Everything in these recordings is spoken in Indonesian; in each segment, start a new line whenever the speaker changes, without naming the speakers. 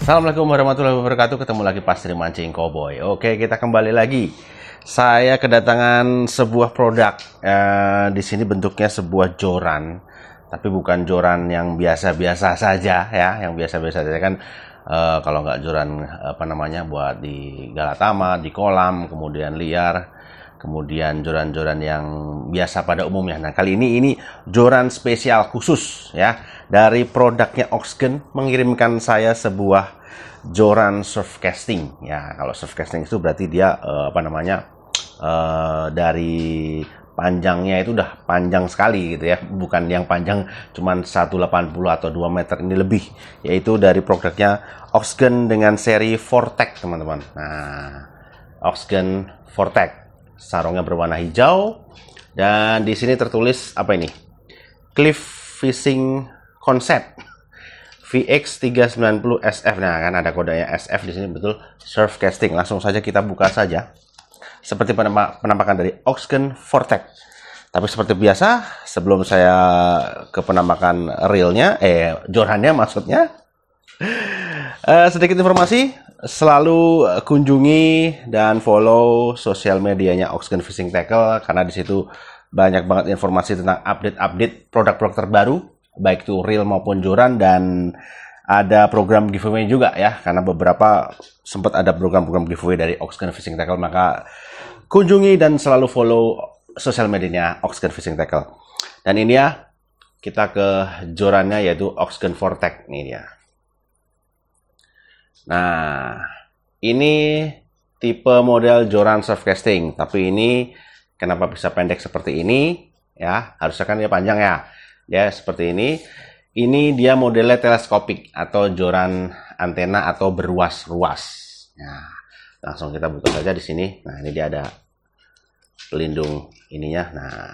Assalamualaikum warahmatullahi wabarakatuh. Ketemu lagi pas Sri Mancing Cowboy. Oke, kita kembali lagi. Saya kedatangan sebuah produk. Di sini bentuknya sebuah joran, tapi bukan joran yang biasa-biasa saja ya. Yang biasa-biasa saja kan kalau nggak joran buat di Galatama, di kolam, kemudian liar, kemudian joran-joran yang biasa pada umumnya. Nah, kali ini joran spesial khusus ya. Dari produknya Oxgen mengirimkan saya sebuah joran surf casting ya. Kalau surf casting itu berarti dia dari panjangnya itu udah panjang sekali gitu ya, bukan yang panjang cuman 180 atau 2 meter, ini lebih, yaitu dari produknya Oxgen dengan seri Vortex teman-teman. Nah, Oxgen Vortex, sarungnya berwarna hijau dan di sini tertulis apa ini? Cliff Fishing Concept VX390 SF. Nah, kan ada kodenya SF di sini, betul, surf casting. Langsung saja kita buka saja. Seperti penampakan dari Oxgen Vortex. Tapi seperti biasa, sebelum saya ke penampakan realnya, jorannya maksudnya, sedikit informasi, selalu kunjungi dan follow sosial medianya Oxgen Fishing Tackle, karena di situ banyak banget informasi tentang update-update produk-produk terbaru, baik itu reel maupun joran, dan ada program giveaway juga ya, karena beberapa sempat ada program-program giveaway dari Oxgen Fishing Tackle. Maka kunjungi dan selalu follow sosial medianya Oxgen Fishing Tackle. Dan ini ya, kita ke jorannya yaitu Oxgen Vortex. Ini dia. Nah, ini tipe model joran surf casting, tapi ini kenapa bisa pendek seperti ini ya? Harusnya kan dia panjang ya. Ya, seperti ini. Ini dia modelnya teleskopik atau joran antena atau berruas-ruas. Nah, langsung kita buka saja di sini. Nah, ini dia ada pelindung ininya. Nah,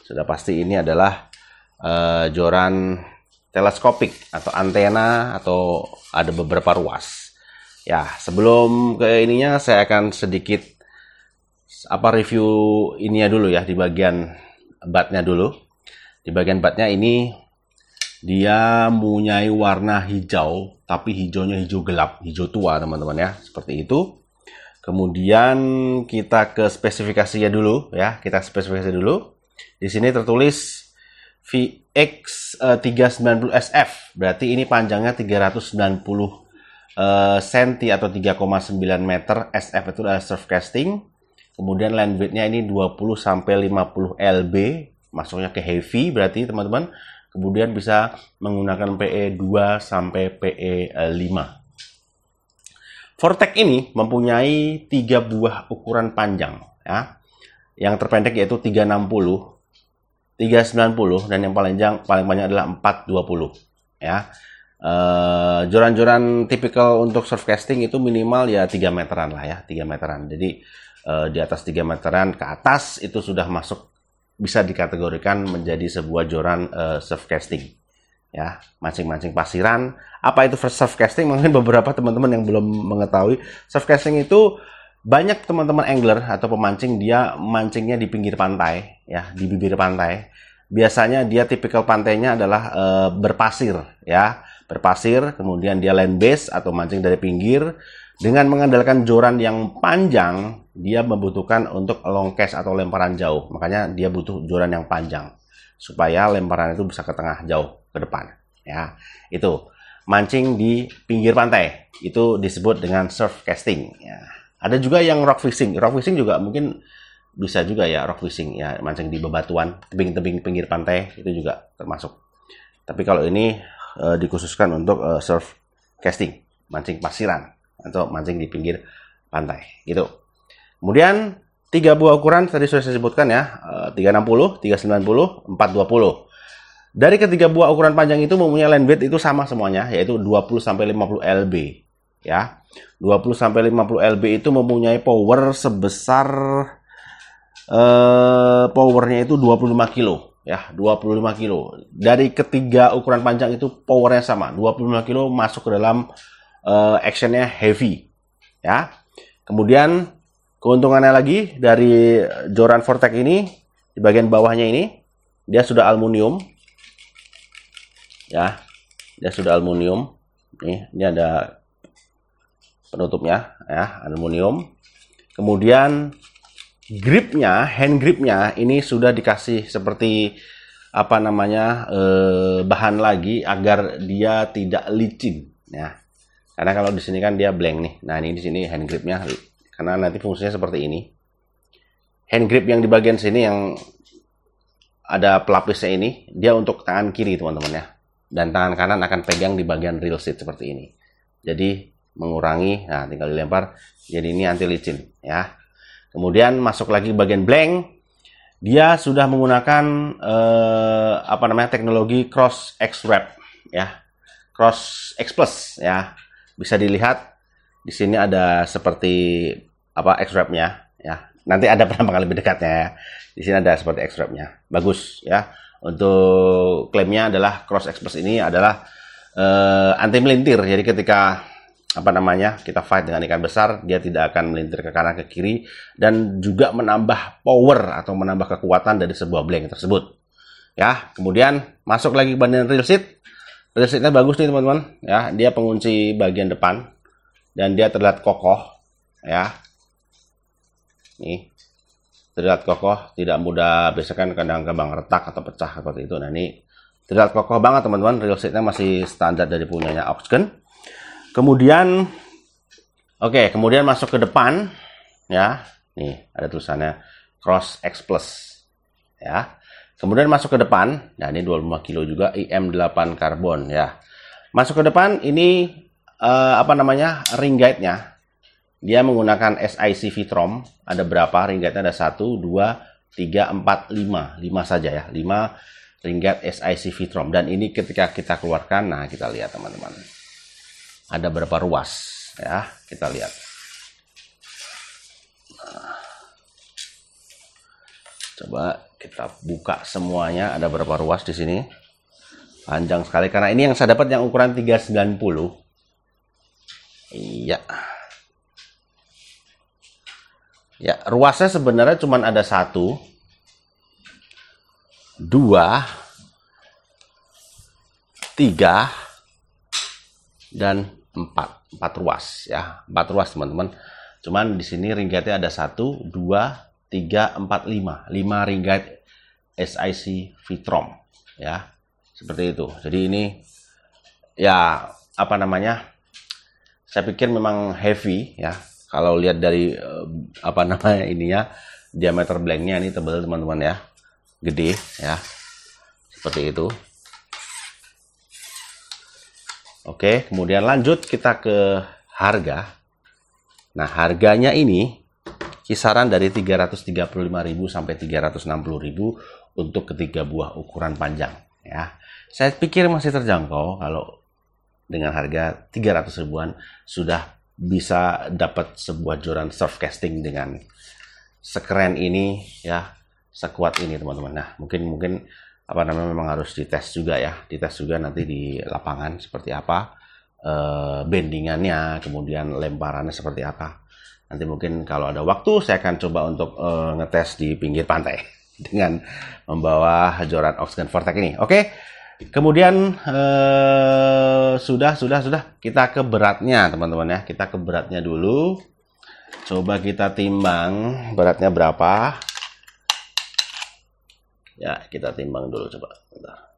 sudah pasti ini adalah joran teleskopik atau antena, atau ada beberapa ruas. Ya, sebelum ke ininya saya akan sedikit review ininya dulu ya, di bagian batnya dulu. Di bagian batnya ini dia mempunyai warna hijau, tapi hijaunya hijau gelap, hijau tua teman-teman ya, seperti itu. Kemudian kita ke spesifikasinya dulu ya, kita spesifikasi dulu. Di sini tertulis VX390 SF, berarti ini panjangnya 390 cm atau 3,9 meter. SF itu adalah surf casting. Kemudian land weight-nya ini 20 sampai 50 lb. Masuknya ke heavy berarti teman-teman. Kemudian bisa menggunakan PE 2 sampai PE 5. Vortex ini mempunyai 3 buah ukuran panjang ya. Yang terpendek yaitu 360, 390, dan yang paling panjang adalah 420 ya. Joran-joran tipikal untuk surf casting itu minimal ya 3 meteran lah ya, 3 meteran. Jadi di atas 3 meteran ke atas itu sudah masuk, bisa dikategorikan menjadi sebuah joran surf casting ya, mancing-mancing pasiran. Apa itu surf casting? Mungkin beberapa teman-teman yang belum mengetahui, surf casting itu banyak teman-teman angler atau pemancing dia mancingnya di pinggir pantai ya, di bibir pantai. Biasanya dia tipikal pantainya adalah berpasir ya, berpasir, kemudian dia land base atau mancing dari pinggir. Dengan mengandalkan joran yang panjang, dia membutuhkan untuk long cast atau lemparan jauh. Makanya dia butuh joran yang panjang supaya lemparan itu bisa ke tengah jauh ke depan. Ya, itu mancing di pinggir pantai itu disebut dengan surf casting. Ya. Ada juga yang rock fishing. Rock fishing juga mungkin bisa juga ya, rock fishing ya, mancing di bebatuan, tebing-tebing pinggir pantai itu juga termasuk. Tapi kalau ini dikhususkan untuk surf casting, mancing pasiran atau mancing di pinggir pantai gitu. Kemudian 3 buah ukuran tadi sudah saya sebutkan ya, 360, 390, 420. Dari ketiga buah ukuran panjang itu mempunyai land weight itu sama semuanya, yaitu 20 sampai 50 lb ya. 20 sampai 50 lb itu mempunyai power sebesar powernya itu 25 kilo ya, 25 kilo. Dari ketiga ukuran panjang itu powernya sama, 25 kilo masuk ke dalam actionnya heavy ya. Kemudian keuntungannya lagi dari joran Vortex ini, di bagian bawahnya ini dia sudah aluminium ya, dia sudah aluminium Nih, ini ada penutupnya ya, aluminium. Kemudian gripnya, hand gripnya ini sudah dikasih seperti apa namanya bahan lagi agar dia tidak licin ya. Karena kalau di sini kan dia blank nih. Nah, ini di sini hand gripnya, karena nanti fungsinya seperti ini. Hand grip yang di bagian sini yang ada pelapisnya ini, dia untuk tangan kiri teman-teman ya. Dan tangan kanan akan pegang di bagian real seat seperti ini. Jadi mengurangi, nah tinggal dilempar, jadi ini anti licin ya. Kemudian masuk lagi bagian blank, dia sudah menggunakan apa namanya teknologi Cross X Wrap ya, Cross X Plus ya. Bisa dilihat di sini ada seperti apa X Wrap-nya ya. Nanti ada pertambangan lebih dekatnya ya. Di sini ada seperti X Wrap-nya, bagus ya. Untuk klaimnya adalah Cross X Plus ini adalah anti melintir, jadi ketika apa namanya kita fight dengan ikan besar, dia tidak akan melintir ke kanan ke kiri, dan juga menambah power atau menambah kekuatan dari sebuah blank tersebut ya. Kemudian masuk lagi ke bagian real seat. Real seatnya bagus nih teman-teman ya, dia pengunci bagian depan dan dia terlihat kokoh ya. Nih terlihat kokoh, tidak mudah, biasanya kan kadang-kadang retak atau pecah seperti itu. Nah ini terlihat kokoh banget teman-teman, real seatnya masih standar dari punyanya Oxken. Kemudian kemudian masuk ke depan ya. Nih ada tulisannya Cross X Plus ya. Kemudian masuk ke depan, nah ini 25 kilo juga, IM8 karbon ya. Masuk ke depan ini apa namanya ring guide-nya. Dia menggunakan SIC Vitrom. Ada berapa ring guide-nya? Ada 1, 2, 3, 4, 5. 5 saja ya. 5 ring guide SIC Vitrom. Dan ini ketika kita keluarkan, nah kita lihat teman-teman. Ada berapa ruas ya, kita lihat. Nah, coba kita buka semuanya, ada berapa ruas di sini. Panjang sekali, karena ini yang saya dapat yang ukuran 390. Iya. Ya, ruasnya sebenarnya cuma ada 1, 2, 3, dan 4 ruas ya, 4 ruas teman-teman. Cuman di sini ring guide-nya ada 1, 2, 3, 4, 5 ring guide SIC Vitrom ya, seperti itu. Jadi ini ya apa namanya, saya pikir memang heavy ya. Kalau lihat dari apa namanya ininya, diameter blanknya ini tebal teman-teman ya, gede ya, seperti itu. Oke, kemudian lanjut kita ke harga. Nah, harganya ini kisaran dari 335.000 sampai 360.000 untuk ketiga buah ukuran panjang ya. Saya pikir masih terjangkau kalau dengan harga 300 ribuan sudah bisa dapat sebuah joran surf casting dengan sekeren ini ya, sekuat ini teman-teman. Nah, mungkin apa namanya memang harus dites juga ya, dites juga nanti di lapangan seperti apa bendingannya, kemudian lemparannya seperti apa. Nanti mungkin kalau ada waktu saya akan coba untuk ngetes di pinggir pantai dengan membawa joran Oxken Vortex ini. Oke, kemudian sudah kita ke beratnya teman-teman ya, kita ke beratnya dulu. Coba kita timbang beratnya berapa. Ya, kita timbang dulu coba. Bentar.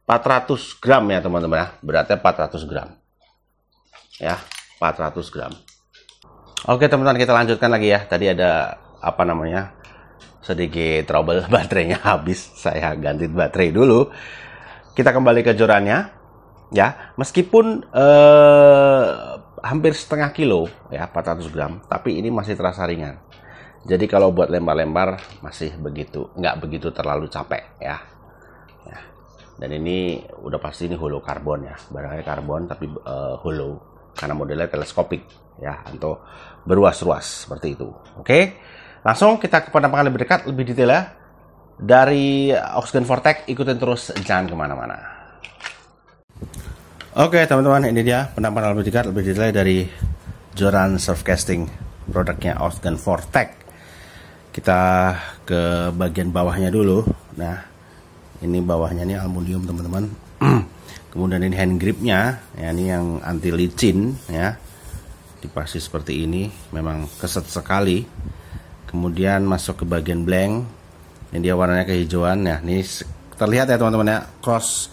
400 gram ya teman-teman ya. Beratnya 400 gram. Ya, 400 gram. Oke teman-teman, kita lanjutkan lagi ya. Tadi ada apa namanya, sedikit trouble, baterainya habis. Saya ganti baterai dulu. Kita kembali ke jorannya. Ya, meskipun hampir setengah kilo ya, 400 gram. Tapi ini masih terasa ringan. Jadi kalau buat lempar-lempar masih begitu, nggak begitu terlalu capek ya. Dan ini udah pasti ini hollow karbon ya, barangnya karbon tapi hollow karena modelnya teleskopik ya, atau beruas-ruas seperti itu. Oke, langsung kita ke penampakan lebih dekat, lebih detail ya. Dari Oxken Vortex, ikutin terus, jangan kemana-mana. Oke teman-teman, ini dia penampakan lebih dekat, lebih detail dari joran surf casting produknya Oxken Vortex. Kita ke bagian bawahnya dulu. Nah, ini bawahnya ini aluminium teman-teman. Kemudian ini hand gripnya, ya, ini yang anti licin, ya, dipasang seperti ini, memang keset sekali. Kemudian masuk ke bagian blank, ini dia warnanya kehijauan, ya, ini terlihat ya teman-teman ya, cross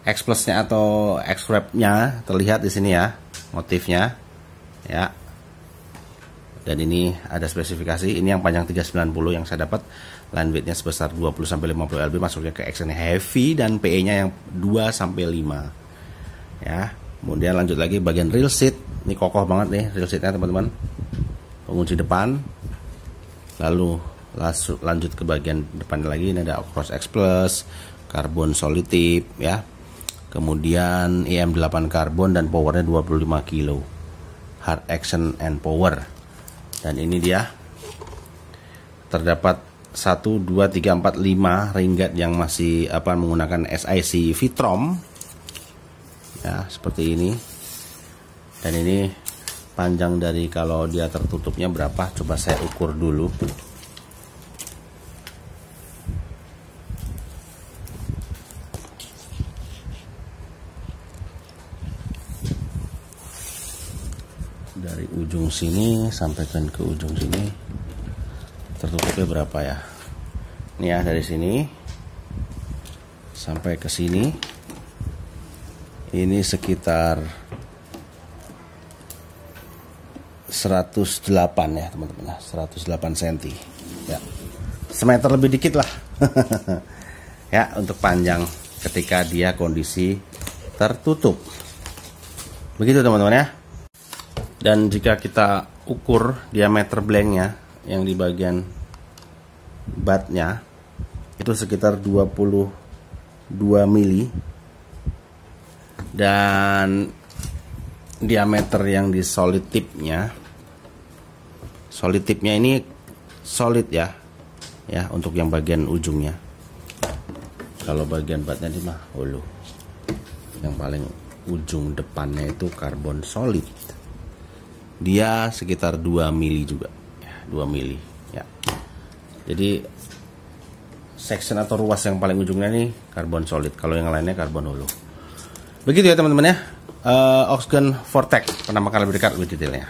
X plusnya atau X wrapnya terlihat di sini ya, motifnya, ya. Dan ini ada spesifikasi, ini yang panjang 390 yang saya dapat, line widthnya sebesar 20-50 lb, masuknya ke X heavy, dan PE nya yang 2-5, ya. Kemudian lanjut lagi bagian real seat, ini kokoh banget nih real seatnya teman-teman, pengunci depan. Lalu lanjut ke bagian depan lagi, ini ada cross X plus, karbon solid tip, ya. Kemudian EM8 karbon dan powernya 25 kilo, hard action and power. Dan ini dia, terdapat 1, 2, 3, 4, 5 ring guard yang masih menggunakan SIC Vitrom, ya, seperti ini. Dan ini panjang dari, kalau dia tertutupnya berapa, coba saya ukur dulu. Dari ujung sini sampaikan ke ujung sini tertutupnya berapa ya? Ini ya, dari sini sampai ke sini ini sekitar 108 ya teman-teman, 108 cm ya, semeter lebih dikit lah. Ya, untuk panjang ketika dia kondisi tertutup, begitu teman-teman ya. Dan jika kita ukur diameter blanknya yang di bagian batnya itu sekitar 22 mili, dan diameter yang di solid tipnya ini solid ya, ya, untuk yang bagian ujungnya. Kalau bagian batnya di mah hulu, yang paling ujung depannya itu karbon solid, dia sekitar 2 mili juga ya, 2 mili ya. Jadi section atau ruas yang paling ujungnya nih karbon solid, kalau yang lainnya karbon hulu. Begitu ya teman-teman ya, Oxgun Vortec, penampakan lebih dekat lebih detailnya.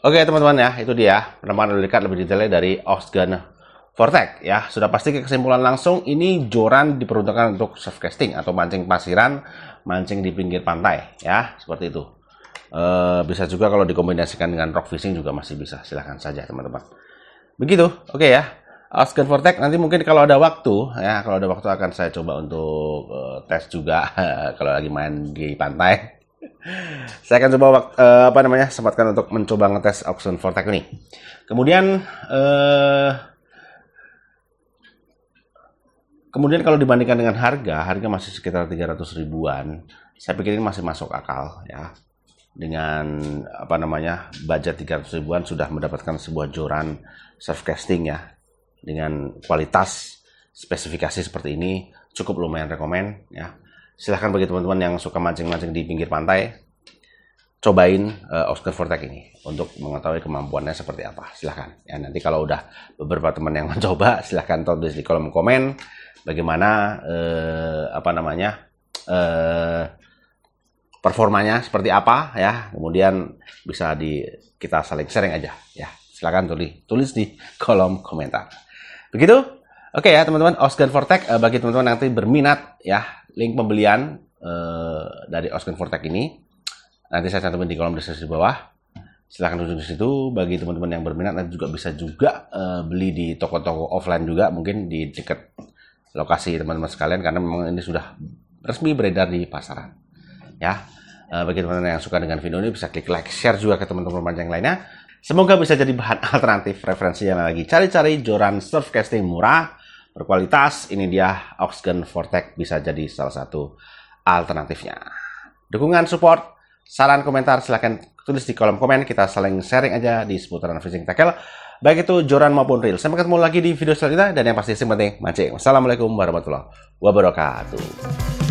Oke teman-teman ya, itu dia penampakan lebih dekat lebih detailnya dari Oxgun Vortec ya. Sudah pasti ke kesimpulan langsung, ini joran diperuntukkan untuk surf casting atau mancing pasiran, mancing di pinggir pantai ya, seperti itu. Bisa juga kalau dikombinasikan dengan rock fishing juga masih bisa, silahkan saja teman-teman. Begitu, oke ya. Oxgun Vortec, nanti mungkin kalau ada waktu ya, kalau ada waktu akan saya coba untuk tes juga kalau lagi main di pantai. Saya akan coba sempatkan untuk mencoba ngetes Oxgun Vortec ini. Kemudian kalau dibandingkan dengan harga masih sekitar 300 ribuan. Saya pikir ini masih masuk akal ya. Dengan budget 300 ribuan sudah mendapatkan sebuah joran surf casting ya, dengan kualitas spesifikasi seperti ini cukup lumayan rekomen ya. Silahkan bagi teman-teman yang suka mancing-mancing di pinggir pantai, cobain Oxgun Vortec ini untuk mengetahui kemampuannya seperti apa. Silahkan ya, nanti kalau udah beberapa teman yang mencoba, silahkan tulis di kolom komen bagaimana performanya seperti apa ya. Kemudian bisa kita saling sharing aja ya. Silakan tulis di kolom komentar. Begitu. Oke ya teman-teman, Oxgun Vortec, bagi teman-teman nanti berminat ya, link pembelian dari Oxgun Vortec ini nanti saya cantumin di kolom deskripsi di bawah. Silahkan tulis di situ. Bagi teman-teman yang berminat nanti juga bisa beli di toko-toko offline juga, mungkin di dekat lokasi teman-teman sekalian, karena memang ini sudah resmi beredar di pasaran. Ya, bagi teman-teman yang suka dengan video ini bisa klik like, share juga ke teman-teman mancing lainnya. Semoga bisa jadi bahan alternatif referensi yang lagi cari-cari joran surf casting murah, berkualitas. Ini dia Oxgun Vortec, bisa jadi salah satu alternatifnya. Dukungan, support, saran, komentar silahkan tulis di kolom komen. Kita saling sharing aja di seputaran fishing tackle, baik itu joran maupun reel. Sampai ketemu lagi di video selanjutnya, dan yang pasti yang penting mancing. Wassalamualaikum warahmatullahi wabarakatuh.